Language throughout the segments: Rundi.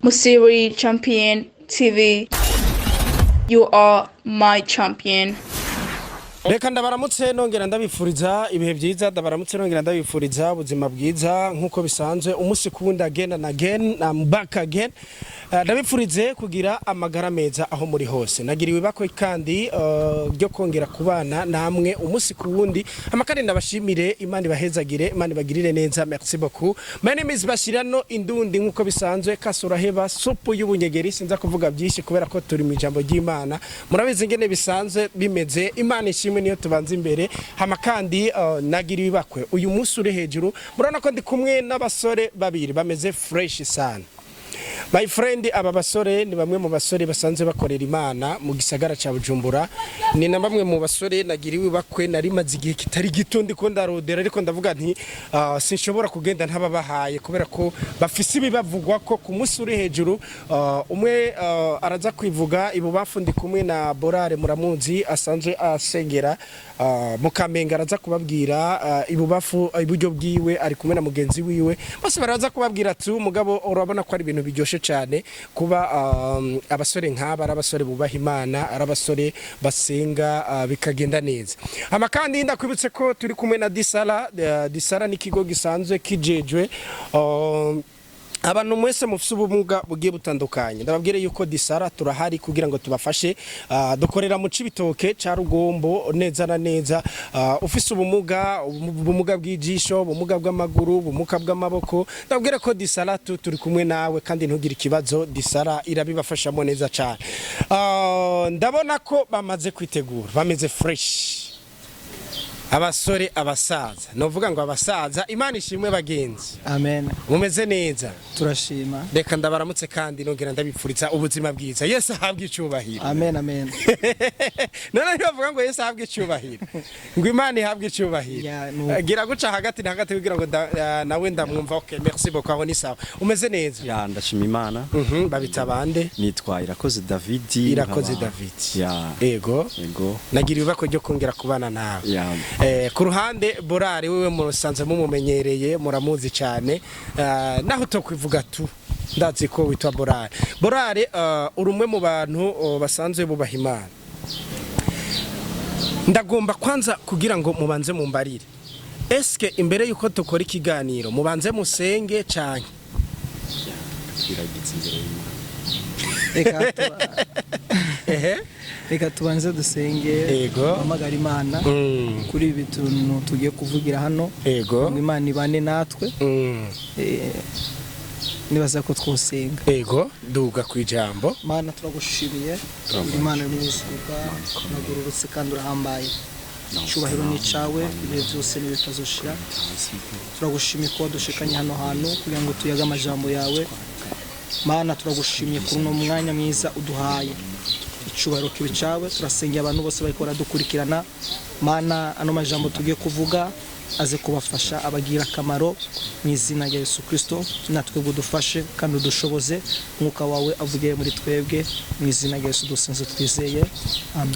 Musiri Champion TV. You are my champion. Reka ndabaramutse nongera ndabifuriza ibihe byiza ndabaramutse nongera ndabifuriza ubuzima bwiza nkuko bisanzwe umunsi kuwundi again and again I'm back again ndabifurize kugira amagara meza aho muri hose nagiriwe bako kandi byo kongera kubana namwe umunsi kuwundi amakari ndabashimire Imana ibahezagire Imana ibagirire neza merci beaucoup my name is Bashirano Indundi nkuko bisanzwe kasura heba supu y'ubunyegeri sinza kuvuga byinshi kubera ko turi mu ijambo ry'Imana murabizi ngene bisanzwe bimeze Imana ishimwe niyo tubanze imbere hama kandi nagiriwe bakwe uyu munsi uri hejuru murabona ko ndi kumwe n'abasore babiri bameze fresh sana. My friend aba basore ni bamwe mu basore basanzwe bakorera Imana mu gisagara ca Bujumbura ni na bamwe mu basore nagiriwe bakwe nari maze igihe kitari gito ndiko ndarodera ariko ndavuga nti sinshobora kugenda ntababahaye kubera ko bafise ibibavugwa ko ku munsi uri hejuru umwe araza kwivuga ibubafu ndi kumwe na Borare muramuzi asanzwe asengera mu Kamenge araza kubabwira ibubafu iburyo bwiwe ari kumwe na mugenzi wiwe bose baraza kubabwira ati umugabo urabona ko ari ibintu biryoshe cyane kuba abasore nk'aba arabasore bubaha Imana arabasore basenga bikagenda neza ama kandi ndakwibutse ko turi kumwe na DISARA n'ikigo gisanzwe kijejwe abantu mwese mufite ubumuga bugiye butandukanye ndababwire yuko DISARA turahari kugira ngo tubafashe dukorera mu Cibitoke ca Rugombo neza na neza ufise ubumuga bw'ijisho ubumuga bw'amaguru ubumuga bw'amaboko ndababwire ko DISARA turi kumwe nawe kandi ntugire ikibazo DISARA irabibafashamo neza cyane ndabona ko bamaze kwitegura bameze fresh abasore abasaza novuga ngo abasaza Imana ishimwe bagenzi amen mumeze neza turashima reka ndabaramutse kandi nongera ndabipfuriza ubuzima bwiza Yesu ahabwe icubahiro amen amen none bavuga ngo Yesu ahabwe icubahiro ngo Imana ihabwe icubahiro gira guca hagati na hagati kugira ngo nawe ndamwumva okay merci beaucoup aho ni sawa umeze neza ya ndashima Imana babita bande nitwa Irakoze David ya ego nagiriwe bako ryo kongera kubana nawe ya ku ruhande Borare wewe musanze mumumenyereye muramuzi cyane naho tokwivuga tu ndazi ko witwa Borare urumwe mu bantu basanzwe bubaha Imana ndagomba kwanza kugira ngo mubanze mumbarire eske imbere yuko tukora ikiganiro mubanze musenge cyane iragitse imbere y'Imana reka tubanze dusenge amagara Imana kuri ibi tuntu tugiye kuvugira hano ngo Imana ibane natwe nibaza ko twosenga duga kwijambo Mana turagushimiye Imana n'izikuka nagururutse kandi urahambaye cyubahiro ni cawe ibihe byose n'ibitazoshira turagushimiye ko wadushikanye hano hantu kugira ngo tuyaga amajambo yawe Mana turagushimiye kuri uno mwanya mwiza uduhaye icubahiro kibicawe turasengera abantu bose bariko baradukurikirana Mana ano majambo tugiye kuvuga aze kubafasha abagira akamaro mu izina rya Yesu Kristo natwe budufashe kandi udushoboze mwuka wawe avugiye muri twebwe mu izina rya Yesu dusenze twizeye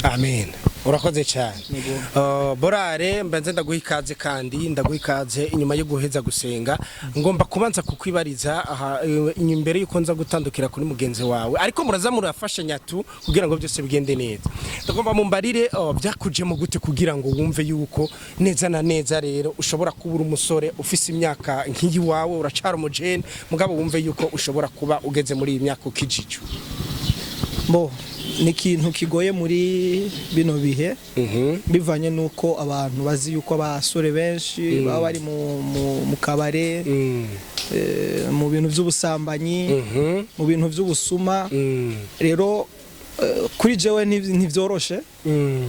amen urakoze cyane Borare mbanze ndaguhikaze kandi ndaguhikaze inyuma yo guheza gusenga ngomba kubanza kukwibariza imbere yuko nza gutandukira kuri mugenzi wawe ariko muraza murafashanya tu kugira ngo byose bigende neza ndagomba mumbarire byakuje mu gute kugira ngo wumve yuko neza na neza rero ushobora kubura umusore ufise imyaka nk'iyi wawe uracara umujene mugabo wumve yuko ushobora kuba ugeze muri iyi myaka ukijiju ni ikintu kigoye muri bino bihe bivanye nuko abantu bazi yuko abasore benshi baba bari mu kabare mu bintu by'ubusambanyi mu bintu by'ubusuma rero kuri jewe ntivyoroshe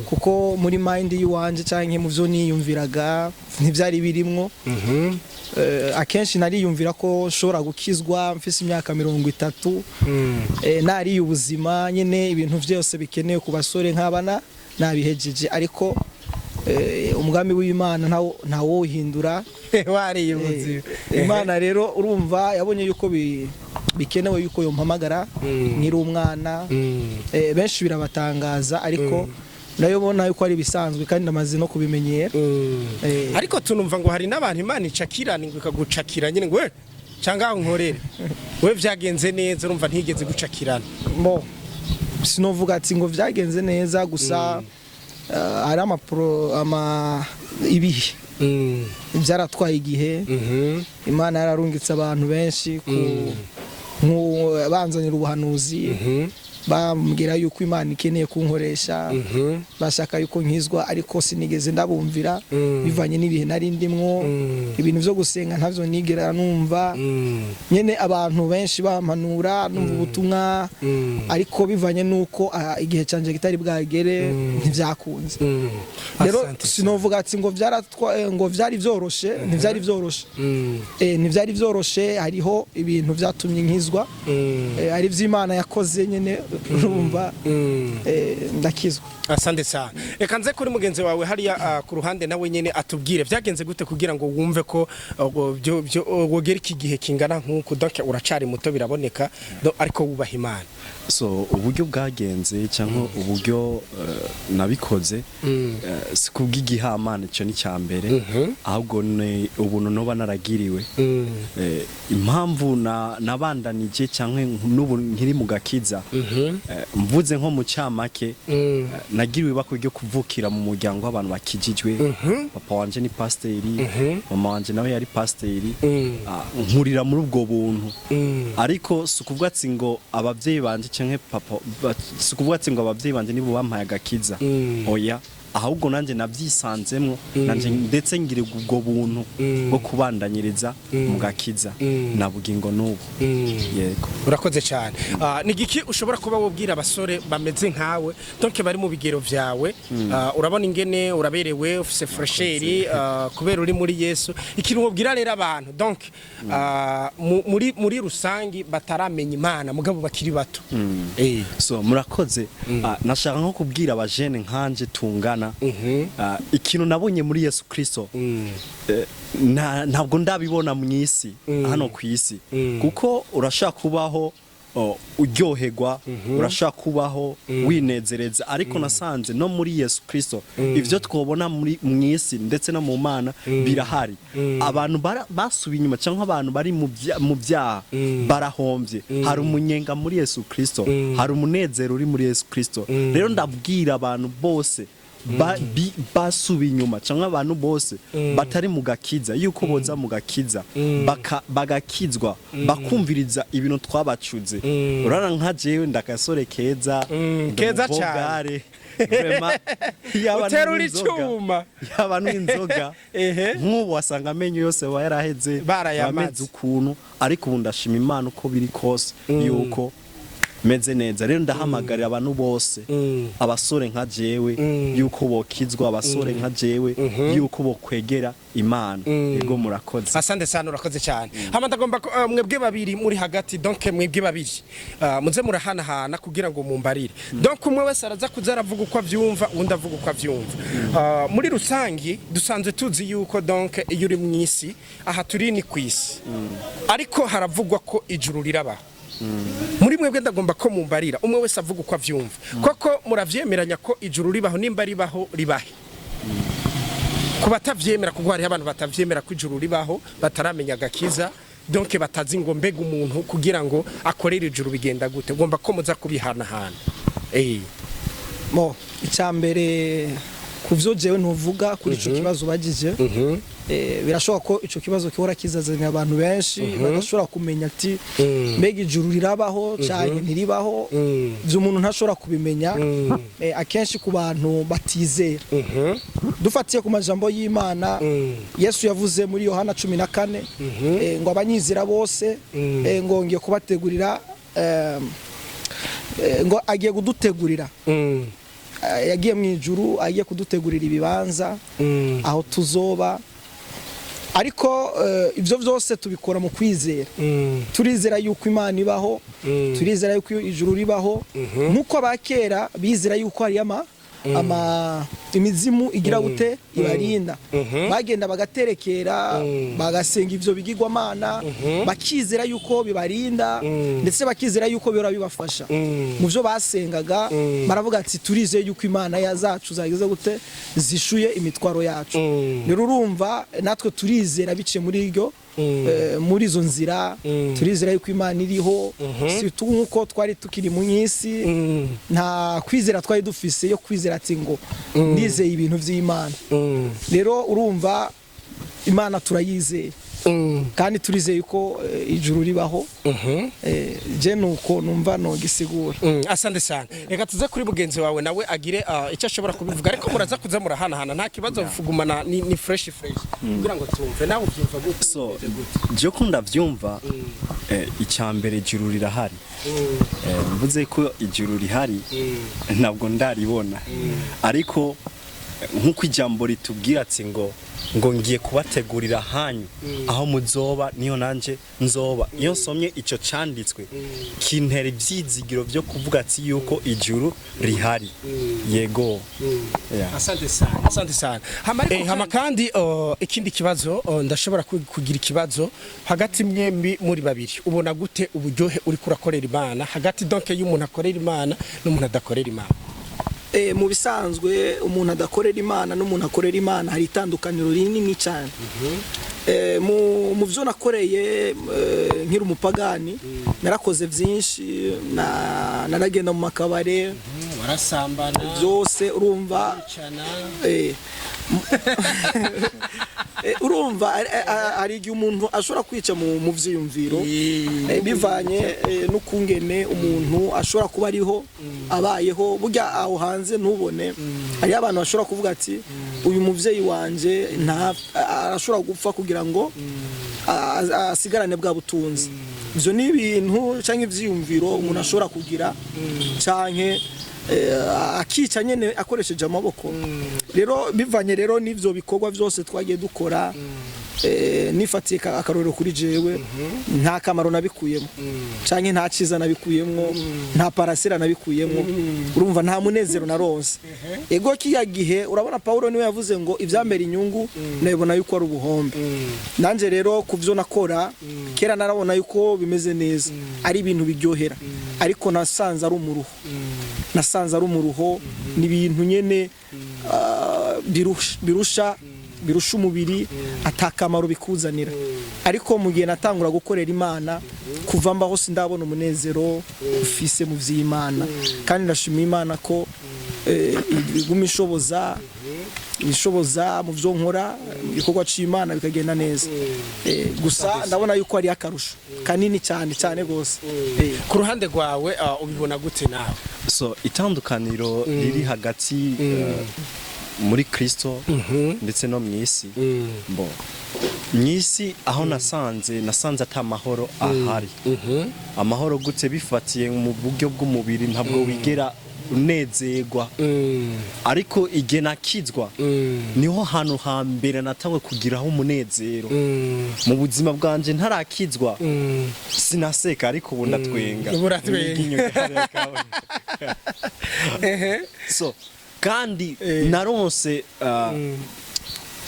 kuko muri mind yiwanje canke mu byo niyumviraga ntivyari birimwo akenshi nariyumvira ko nshobora gukizwa mfise imyaka 30 nari ubuzima nyene ibintu byose bikenewe ku basore nk'abana nabihejeje ariko umugambi w'Imana ntawo uhindura wari ubuzima Imana rero urumva yabonye yuko bikenewe yuko yompamagara nkiri umwana benshi birabatangaza ariko ndayobona yuko ari bisanzwe kandi ndamaze no kubimenyera ariko tunumva ngo hari n'abantu Imana icakirana ngo ikagucakira nyine ngo cyangwa nkorere we vyagenze neza urumva ntigeze gucakirana mo sinovuga ati ngo vyagenze neza gusa ari ibihe byaratwaye igihe Imana yararungitse abantu benshi banzanira ubuhanuzi bambwira yuko Imana ikeneye kunkoresha bashaka yuko nkizwa ariko sinigeze ndabumvira bivanye n'ibihe nari ndimwo ibintu byo gusenga ntavyo nigera numva nyene abantu benshi bampanura numva ubutumwa ariko bivanye nuko igihe canje kitari bwagere ntivyakunze rero sinovuga ati ngo vyari vyoroshe ntivyari vyoroshe hariho ibintu vyatumye nkizwa ari vy'Imana yakoze nyene urumva ndakizwa. Asante sana. Reka nze kuri mugenzi wawe hariya ku ruhande nawe nyene atubwire vyagenze gute kugira ngo wumve ko wogera iki gihe kingana nkuko donc uracari muto biraboneka ariko wubaha Imana. So uburyo bwagenze cyangwa uburyo nabikoze sikubw'igihamana cyo ni cyambere ahubwo ne ubuntu no banaragiriwe impamvu nabandanije cyangwa n'ubu nkiri mu gakiza mvuze nko mu cyamake nagiriwe bakujyo kuvukira mu muryango w'abantu bakijijwe papa wanje ni pasteri mama wanje nawe yari pasteri nkurira muri ubwo buntu ariko sukuvuga ati ngo abavyeyi banje canke papa sukuvuga ati ngo abavyeyi banje nibo bampaye agakiza oya ahubwo nanje navyisanzemwo nanje ndetse ngire ubwo buntu bwo kubandanyiriza mu gakiza nabugingo n'ubu yego urakoze cyane nigiki ushobora kuba wobwira abasore bameze nkawe donc bari mu bigero vyawe urabona ingene uraberewe ufise fresheri kubera uri muri Yesu ikintu wobwira rero abantu donc muri rusangi bataramenya Imana mugabo bakiri bato so murakoze nashaka nko kubwira abajene nkanje tungana ikintu nabonye muri Yesu Kristo ntabwo ndabibona mu isi hano ku isi kuko urashaka kubaho uryoherwa urashaka kubaho winezereza ariko nasanze no muri Yesu Kristo ivyo twobona muri mu isi ndetse no mu Mana birahari abantu basubiye inyuma cyangwa abantu bari mu byaha barahomvye hari umunyenga muri Yesu Kristo hari umunezero uri muri Yesu Kristo rero ndabwira abantu bose basubiye inyuma cyangwa abantu bose batari mu gakiza yuko boza mu gakiza bagakizwa bakumviriza ibintu twabacuze urana nka jewe ndakasore keza cyane vraiment uterura icuma y'abantu inzoga nk'ubu wasanga amenyo yose bayaraheze bameze ukuntu ariko ubu ndashima Imana uko biri kose yuko meze neza rero ndahamagarira abantu bose abasore nka jewe yuko bokizwa abasore nka jewe yuko bokwegera Imana yego murakoze. Asante sana urakoze cyane hama ndagomba mwebwe babiri muri hagati donc mwebwe babiri muze murahanahana kugira ngo mumbarire donc umwe wese araza kuza aravuga uko avyumva undi avuga uko avyumva muri rusangi dusanzwe tuzi yuko donc iyo uri mu isi aha turi ni kwisi ariko haravugwa ko ijuru riraba muri mwebwe ndagomba ko mumbarira umwe wese avuga uko avyumva koko muravyemeranya ko ijuru ribaho nimba ribaho ribahe kubatavyemera kuko hari abantu batavyemera ko ijuru ribaho bataramenya gakiza donc batazi ngo mbega umuntu kugira ngo akorere ijuru bigenda gute ugomba ko muza kubihanahana mo icyambere kuvyo jewe ntuvuga kuri ico kibazo bagije birashoboka ko ico kibazo kihora kizazanya abantu benshi badashobora kumenya ati mbega ijuru rirabaho cyane ntiribaho byo umuntu ntashobora kubimenya akenshi ku bantu batizera dufatiye ku majambo y'Imana Yesu yavuze muri Yohana 14 ngo abanyizera bose ngo ngiye kubategurira ngo agiye kudutegurira yagiye mu ijuru agiye kudutegurira ibibanza aho tuzoba ariko ivyo vyose tubikora mu kwizera turizera yuko Imana ibaho turizera yuko ijuru ribaho nkuko abakera bizera yuko hari imizimu igira gute ibarinda bagenda bagaterekera bagasenga ivyo bigirwamana bakizera yuko bibarinda ndetse bakizera yuko bihora bibafasha mu byo basengaga baravuga ati turizeye yuko Imana yazacu zageze gute zishuye imitwaro yacu rero urumva natwe turizera bice muri iryo muri izo nzira turizera yuko Imana iriho surtout nkuko twari tukiri mu nyisi nta kwizera twari dufise yo kwizera ati ngo ndizeye ibintu vy'Imana rero urumva Imana turayizeye kandi turizeye ko ijuru ribaho je nuko numva no gisigura asante sana reka tuze kuri bugenzi wawe nawe agire icyo ashobora kubivuga ariko muraza kuza murahanahana nta kibazo vugumana ni fresh kugira ngo tumve nawe ubyumva gute so je kunda vyumva icyambere ijuru rirahari mvuze ko ijuru rihari ntabwo ndaribona ariko nkuko ijambo ritubwira ati ngo ngiye kubategurira hanyu aho muzoba niyo nanje nzoba iyo nsomye ico canditswe kintera ivyizigiro byo kuvuga ati yuko ijuru rihari yego asante sana hama kandi ikindi kibazo ndashobora kugira ikibazo hagati mwembi muri babiri ubona gute uburyohe uri kurakorera Imana hagati donc y'umuntu akorera Imana n'umuntu adakorera Imana mu bisanzwe umuntu adakorera Imana n'umuntu akorera Imana hari itandukaniro rinini cyane mu byo nakoreye nkiri umupagani narakoze byinshi naragenda mu makabare warasambana byose urumva urumva ari igihe umuntu ashobora kwica mu vyiyumviro bivanye n'ukungene umuntu ashobora kuba ariho abayeho burya aho hanze ntubone hari abantu bashobora kuvuga ati uyu muvyeyi wanje arashobora gupfa kugira ngo asigarane bwa butunzi ivyo ni ibintu canke ivyiyumviro umuntu ashobora kugira canke akica nyene akoresheje amaboko rero bivanye rero n'ivyo bikorwa byose twagiye dukora nifatiye akarorero kuri jewe nta kamaro nabikuyemo canke nta ciza nabikuyemo nta parasira nabikuyemo urumva nta munezero naronse ego kiya gihe urabona Paulo niwe yavuze ngo ivyambera inyungu nabibona yuko ari ubuhombe nanje rero kuvyo nakora kera narabona yuko bimeze neza ari ibintu biryohera ariko nasanze ari umuruho ni ibintu nyene birusha umubiri atakamaro bikuzanira ariko mu gihe natangura gukorera Imana kuva mbaho sindabona umunezero ufise mu vy'Imana kandi ndashimira Imana ko iguma ishoboza mu vyo nkora mu gikorwa c'Imana bikagenda neza gusa ndabona yuko ari akarusho kanini cyane gose ku ruhande rwawe ubibona gute nawe so itandukaniro riri hagati muri Kristo ndetse no mwisi mwisi aho nasanze ata mahoro ahari amahoro gute bifatiye mu buryo bw'umubiri ntabwo wigera unezerwa ariko igihe nakizwa niho hantu hambere natawe kugiraho umunezero mu buzima bwanje ntarakizwa sinaseka ariko ubu ndatwenga so kandi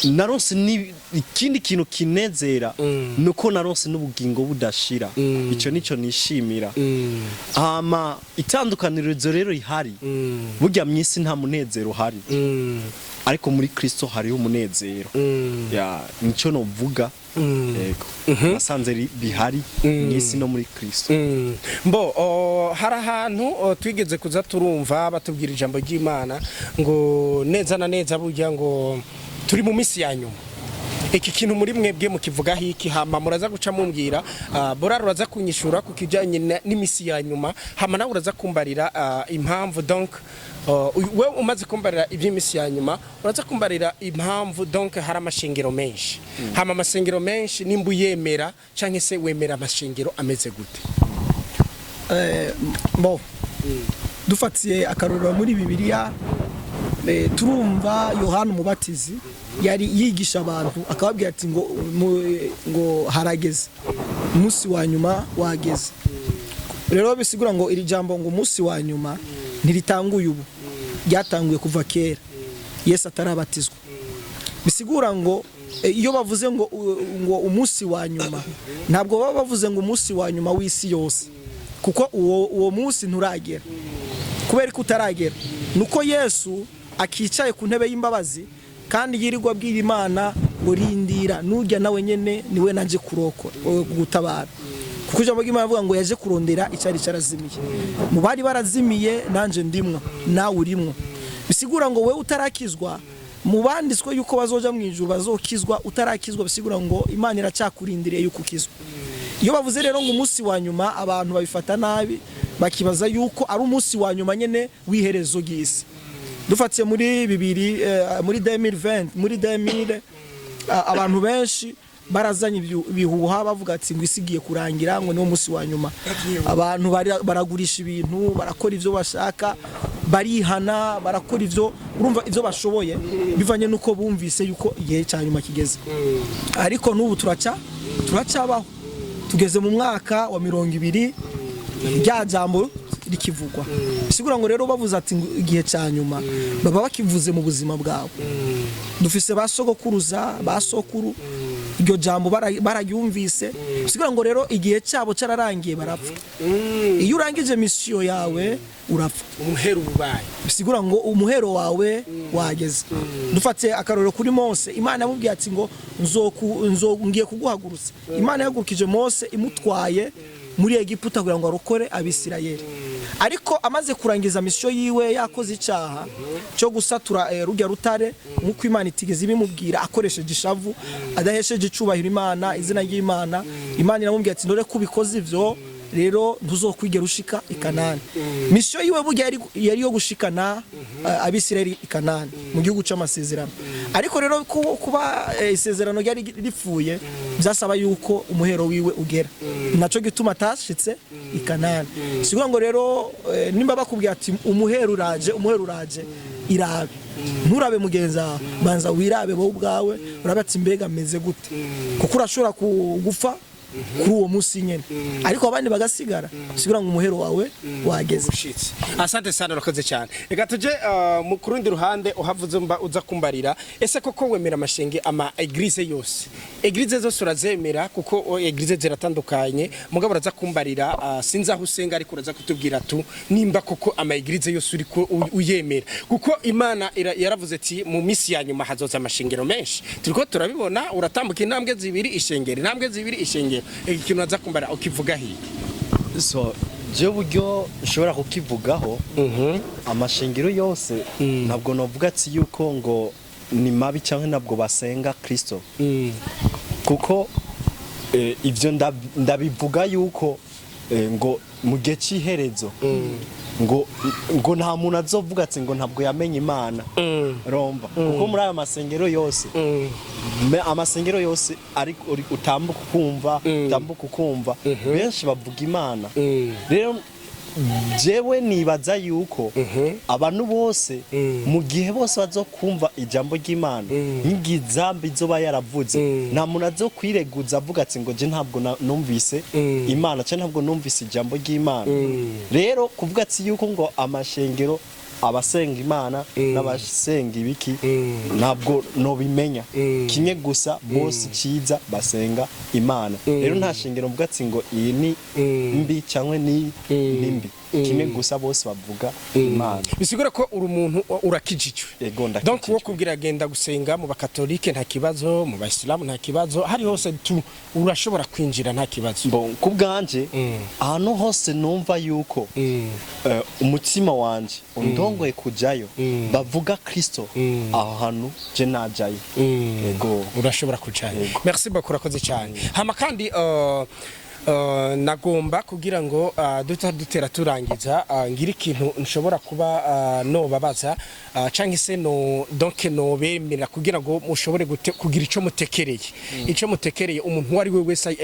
naronse ni ikindi kintu kinezera nuko naronse n'ubugingo budashira ico nico nishimira hama itandukanirizo rero ihari burya mwisi nta munezero hari ariko muri Kristo hariho umunezero ya nico novuga yego nasanze bihari mwisi no muri Kristo hari ahantu twigeze kuza turumva batubwira ijambo ry'Imana ngo neza na neza burya ngo turi mu misi ya nyuma iki kintu muri mwebwe mukivuga hiki hama muraza guca mumbwira boraro uraza kunyishura ku kijanye n'imisi ya nyuma hama nawe uraza kumbarira impamvu donc we umaze kumbarira iby'imisi ya nyuma uraza kumbarira impamvu donc hari amashengero menshi hama amashengero menshi nimba yemera canke se wemera amashengero ameze gute dufatiye akarorero muri Bibiliya turumva Yohana umubatizi yari yigisha abantu akababwira ati ngo harageze umunsi wa nyuma wageze rero bisigura ngo iri jambo ngo umunsi wa nyuma ntiritanguye ubu ryatanguye kuva kera Yesu atarabatizwa bisigura ngo iyo bavuze ngo umunsi wa nyuma ntabwo baba bavuze ngo umunsi wa nyuma w'isi yose kuko uwo munsi nturagera kubera ko utaragera nuko Yesu akicaye ku ntebe y'imbabazi kandi yirirwa abwira Imana ngo rindira nujya nawe nyene niwe naje kurokora gutabara kuko ijambo ry'Imana avuga ngo yaje kurondera icyari carazimiye mu bari barazimiye nanje ndimwo nawe urimwo bisigura ngo we utarakizwa mu banditswe yuko bazoja mu ijuru bazokizwa utarakizwa bisigura ngo Imana iracyakurindiriye yuko ukizwa iyo bavuze rero ngo umunsi wa nyuma abantu babifata nabi bakibaza yuko ari umunsi wa nyuma nyene wiherezo gisi dufatiye muri 2020 muri 2000 abantu benshi barazanye ibihuha bavuga ati ngo isigiye kurangira ngo niwo munsi wa nyuma abantu baragurisha ibintu barakora ivyo bashaka barihana barakora ivyo urumva ivyo bashoboye bivanye nuko bumvise yuko igihe cyanyuma kigeze ariko nubu turacabaho tugeze mu mwaka wa 20 rya jambo rikivugwa bisigura ngo rero bavuze ati igihe cyanyuma baba bakivuze mu buzima bwabo dufise basogokuruza basokuru iryo jambo baragyumvise bisigura ngo rero igihe cyabo cararangiye barapfa iyo urangije mission yawe urapfa umuhero ubaye bisigura ngo umuhero wawe wageze dufate akarorero kuri Mose Imana yamubwiye ati ngo ngiye kuguhagurutsa Imana yagurukije Mose imutwaye muri Egiputa kugira ngo arokore abisirayeli ariko amaze kurangiza mission yiwe yakoze icyaha cyo gusatura rujya rutare nkuko Imana itigeze ibimubwira akoresheje ishavu adahesheje icubahiro Imana izina ry'Imana Imana iramubwira ati ndore kubikoze ivyo rero ntuzokwigera ushika ikanani mission yiwe burya yari yo gushikana abisirayeli ikanani mu gihugu c'amasezerano ariko rero kuba isezerano ryari ripfuye byasaba yuko umuhero wiwe ugera naco gituma atashitse ikanani sigura ngo rero nimba bakubwiye ati umuhero uraje irabe nturabe mugenza banza wirabe bo ubwawe urabe ati mbega meze gute kuko urashobora kugupfa kuri uwo munsi nyene ariko abandi bagasigara sigura ngo umuhero wawe wageze asante sana urakoze cyane reka tuje mu kurundi ruhande uhavuze uza kumbarira ese koko wemera amashenge ama eglise zose urazemera kuko eglise ziratandukanye mugabo uraza kumbarira sinzi aho usenga ariko uraza kutubwira tu nimba koko ama eglise yose uri ko uyemera kuko Imana yaravuze ati mu misi ya nyuma hazoza amashengero menshi turiko turabibona uratambuka intambwe zibiri ishengero ikintu naza kumbara ukivuga hiye so je buryo ushobora kukivugaho amashengero yose ntabwo novuga ati yuko ngo ni mabi cyangwa ntabwo basenga Kristo kuko ivyo ndabivuga yuko ngo mu gihe cy'iherezo ngo nta muntu azovuga ati ngo ntabwo yamenye Imana romba kuko muri ayo masengero yose amasengero yose ari utambuka ukumva benshi bavuga Imana rero jewe nibaza yuko abantu bose mu gihe bose bazokumva ijambo ry'Imana nk'igizambi zoba yaravuze nta muntu azokwireguza avuga ati ngo je ntabwo numvise Imana cyane ntabwo numvise ijambo ry'Imana rero kuvuga ati yuko ngo amashengero abasenga Imana n'abasenga ibiki ntabwo no bimenya kimwe gusa bose ciza basenga Imana rero nta shengero mvuga ati ngo iyi ni mbi cyangwa ni nimbi kimwe gusa bose bavuga Imana bisigura ko uri umuntu urakijijwe donc wo kubwira genda gusenga mu bakatolike nta kibazo mu bayisilamu nta kibazo hari hose urashobora kwinjira nta kibazo bon kubganje ahantu hose numva yuko umutima wanje undongoye kujayo bavuga Kristo aho hantu je najaye yego urashobora kujayo merci beaucoup urakoze cyane hama kandi nagomba kugira ngo dutera turangiza ngira ikintu nshobora kuba no babaza canke se no donc no bemera kugira ngo mushobore kugira ico mutekereye umuntu wari we wese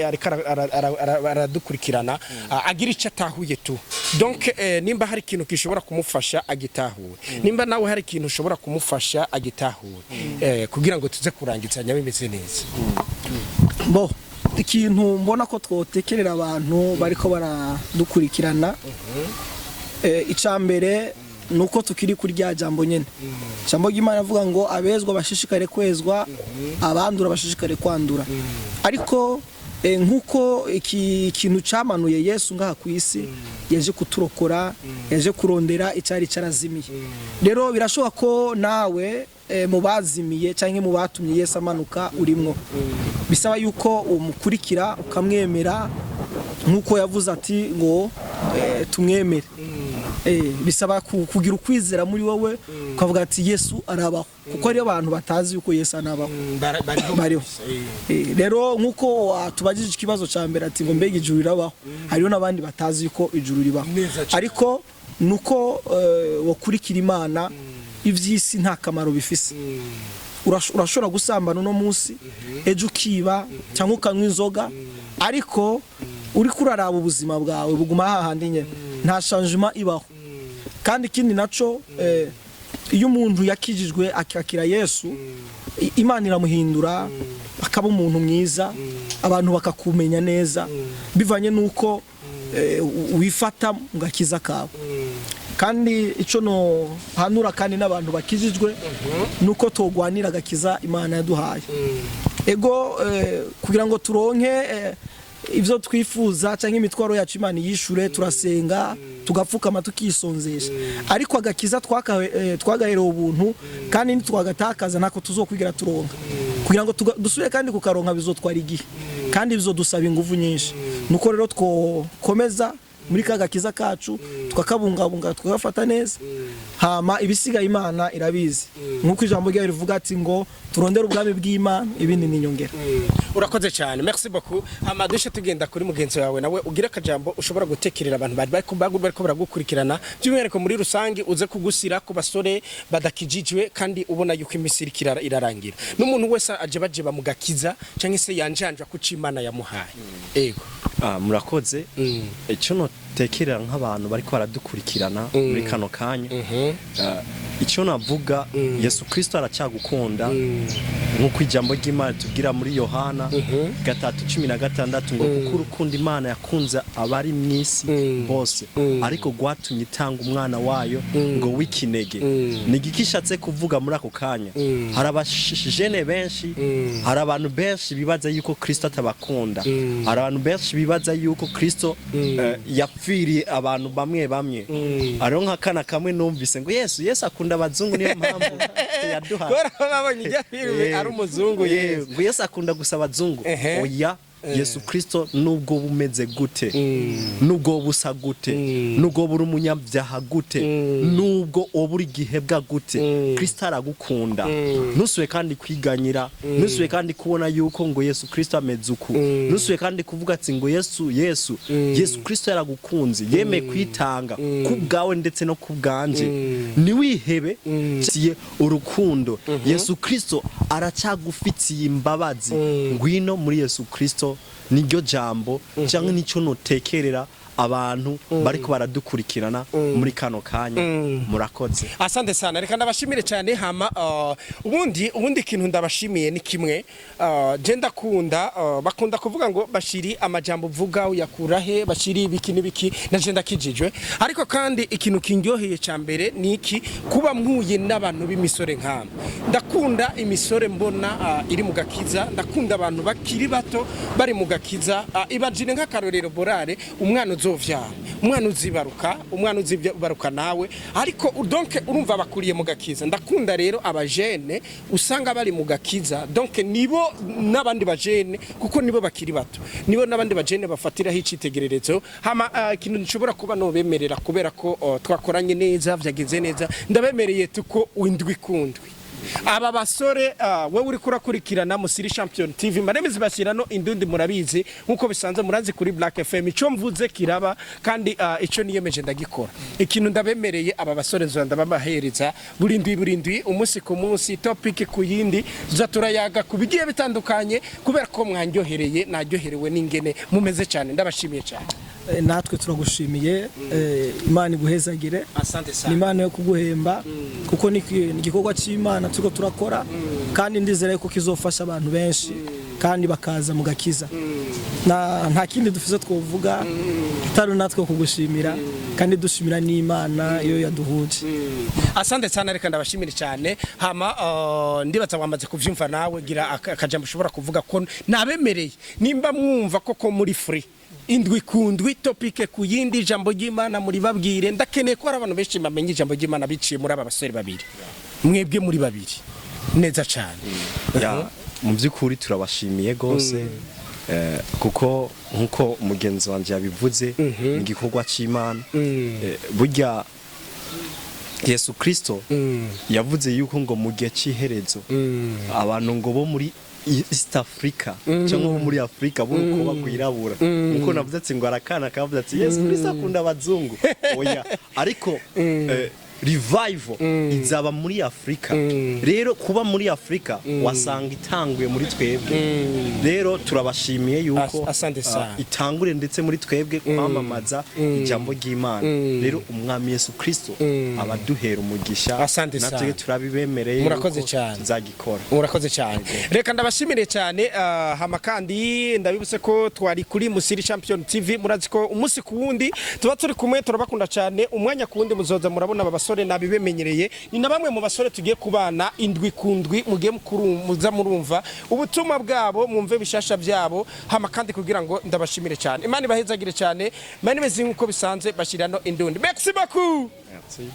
aradukurikirana agira ico atahuye tu donc nimba hari ikintu kishobora kumufasha agitahure nimba nawe hari ikintu ushobora kumufasha agitahure kugira ngo tuze kurangiza nyabimeze neza bo ikintu mbona ko twotekerera abantu bariko baradukurikirana icambere nuko tukiri kurya jambo nyene jambo ry'Imana avuga ngo abezwa bashishikare kwezwa abandura bashishikare kwandura ariko nkuko iki kintu cyamanuye Yesu ngaha ku isi yaje kuturokora yaje kurondera icyari carazimiye rero birashoboka ko nawe mu bazimiye cyangwa mu batumye Yesu amanuka urimwo bisaba yuko umukurikira ukamwemera nkuko yavuze ati ngo tumwemere bisaba kugira ukwizera muri wowe ukavuga ati Yesu arabaho kuko ari abantu batazi yuko Yesu anabaho bariho rero nkuko tubagije ikibazo ca mbere ati ngo mbega ijuru rirabaho hariho nabandi batazi yuko ijuru ribaho ariko nuko wakurikira Imana ivyisi nta kamaro bifise urashobora gusambana no munsi ejo ukiba cyangwa ukanywa inzoga ariko uri kuraraba ubuzima bwawe buguma hahandi nyene nta changement ibaho kandi ikindi naco iyo umuntu yakijijwe akakira Yesu Imana iramuhindura akaba umuntu mwiza abantu bakakumenya neza bivanye nuko wifata mugakiza kawe kandi ico no hanura kandi n'abantu bakijijwe nuko togwanira gakiza Imana yaduhaye ego kugira ngo turonke ivyo twifuza cyangwa imitwaro yacu Imana yishure turasenga tugapfukama tukisonzesha ariko agakiza twagaherewe ubuntu kandi ntitwagatakaza nako tuzokwigira turonka kugira ngo dusubire kandi kukaronka bizotwara igihe kandi bizodusaba ingufu nyinshi nuko rero twokomeza muri kagakiza kacu tukakabungabunga tukagafata neza hama ibisiga Imana irabizi nkuko ijambo ryawe rivuga ati ngo turondere ubwami bw'Imana ibindi ninyongera urakoze cyane merci beaucoup hama dushe tugenda kuri mugenzi wawe nawe ugira akajambo ushobora gutekerera abantu bariko baragukurikirana by'umwihariko muri rusangi uze kugusira ku basore badakijijwe kandi ubona yuko imisirikira irarangira n'umuntu wese aje baje bamugakiza cyangwa se yanjanja ku Imana yamuhaye ego murakoze ico no tekerera nk'abantu bariko baradukurikirana muri kano kanya icyo navuga Yesu Kristo aracyagukunda nkuko ijambo ry'Imana tugira muri Yohana 3:16 ngo kuko urukundo Imana yakunze abari mwisi bose ariko gwatumye itanga umwana wayo ngo wikinege nigikishatse kuvuga muri ako kanya hari abajene benshi hari abantu benshi bibaza yuko Kristo atabakunda hari abantu benshi bibaza yuko Kristo yapfiriye abantu bamwe ariho nk'akana kamwe numvise ngo Yesu akunda abazungu niyo mpamvu yaduha babonye ijya filme ari umuzungu ngo Yesu akunda gusaba abazungu oya Yesu Kristo nubwo bumeze gute nubwo busa gute nubwo buri umunyabyaha gute nubwo oburi gihebwa gute Kristo aragukunda nusuye kandi kwiganyira nusuye kandi kubona yuko ngo Yesu Kristo ameze uku nusuye kandi kuvuga ati ngo Yesu Kristo yaragukunze yeme kwitanga kubgawe ndetse no kubganje ni wihebe tiye urukundo Yesu Kristo aracyagufitiye imbabazi ngwino muri Yesu Kristo niryo jambo cyangwa nicyo notekerera abantu bariko baradukurikirana muri kano kanya murakoze asante sana reka ndabashimire cyane hama ubundi kintu ndabashimiye ni kimwe je ndakunda bakunda kuvuga ngo bashiri amajambo vuga uyakura he bashiri biki na je ndakijijwe ariko kandi ikintu kindyoheye cyambere ni iki kuba mpuye n'abantu b'imisore nkama ndakunda imisore mbona iri mu gakiza ndakunda abantu bakiri bato bari mu gakiza ibajine nk'akarorero borare umwana umwana uzibaruka nawe ariko donc urumva bakuriye mu gakiza ndakunda rero abajene usanga bari mu gakiza donc nibo nabandi bajene kuko nibo bakiri bato nibo nabandi bajene bafatiraho icitegererezo hama ikintu nshobora kuba no bemerera kubera ko twakoranye neza vyagenze neza ndabemereye tuko windwi kundwi aba basore wewe uri kurakurikirana musiri champion TV maremezi bashyirano indundi murabizi nkuko bisanzwe muranzi kuri Black FM ico mvuze kiraba kandi ico niyemeje ndagikora ikintu ndabemereye aba basore nzanda babahereza burindwi umunsi ku munsi topic ku yindi zaturayaga kubigiye bitandukanye kubera ko mwanjyohereye naryoherewe n'ingene mumeze cyane ndabashimiye cyane natwe turagushimiye Imana iguhezagire asante sana Imana yo kuguhemba kuko ni igikorwa cy'Imana tuko turakora kandi ndizera ko kizofasha abantu benshi kandi bakaza mu gakiza nta kindi dufise twovuga tutari natwe kugushimira kandi dushimira n'Imana iyo yaduhuje. Asante cyane reka ndabashimira cyane hama ndibaza wamaze kuvyumva nawe gira akajambo ushobora kuvuga ko nabemereye nimba mwumva koko muri free indwi kundwi topike ku yindi jambo ry'Imana muri babwire ndakeneye ko ari abantu benshi bamenye ijambo ry'Imana biciye muri aba basore babiri mwebwe muri babiri neza cyane. Mu by'ukuri turabashimiye gose kuko nkuko mugenzi wanje yabivuze igikorwa cy'Imana burya Yesu Kristo yavuze yuko ngo mu gihe cy'iherezo abantu ngo bo muri East Africa cyangwa bo muri Africa bo ko bakwirabura nkuko navuze ati ngo arakana kavuze ati Yesu Kristo akunda abazungu oya ariko revival izaba muri Afrika rero kuba muri Afrika wasanga itanguye muri twebwe rero turabashimiye yuko itangure ndetse muri twebwe kwamamaza ijambo ry'Imana rero umwami Yesu Kristo abaduhera umugisha natwe turabibemereye murakoze cyane tuzagikora murakoze cyane reka ndabashimire cyane hama kandi ndabibutse ko twari kuri Musiri Champion TV murazi ko umunsi ku wundi tuba turi kumwe turabakunda cyane umwanya ku wundi muzoza murabona abasore nabibemenyereye ni na bamwe mu basore tugiye kubana indwi kundwi mugiye muza murumva ubutumwa bwabo mwumve bishasha byabo hama kandi kugira ngo ndabashimire cyane Imana ibahezagire cyane mani mezi nkuko bisanzwe bashirano indundi merci beaucoup. Merci.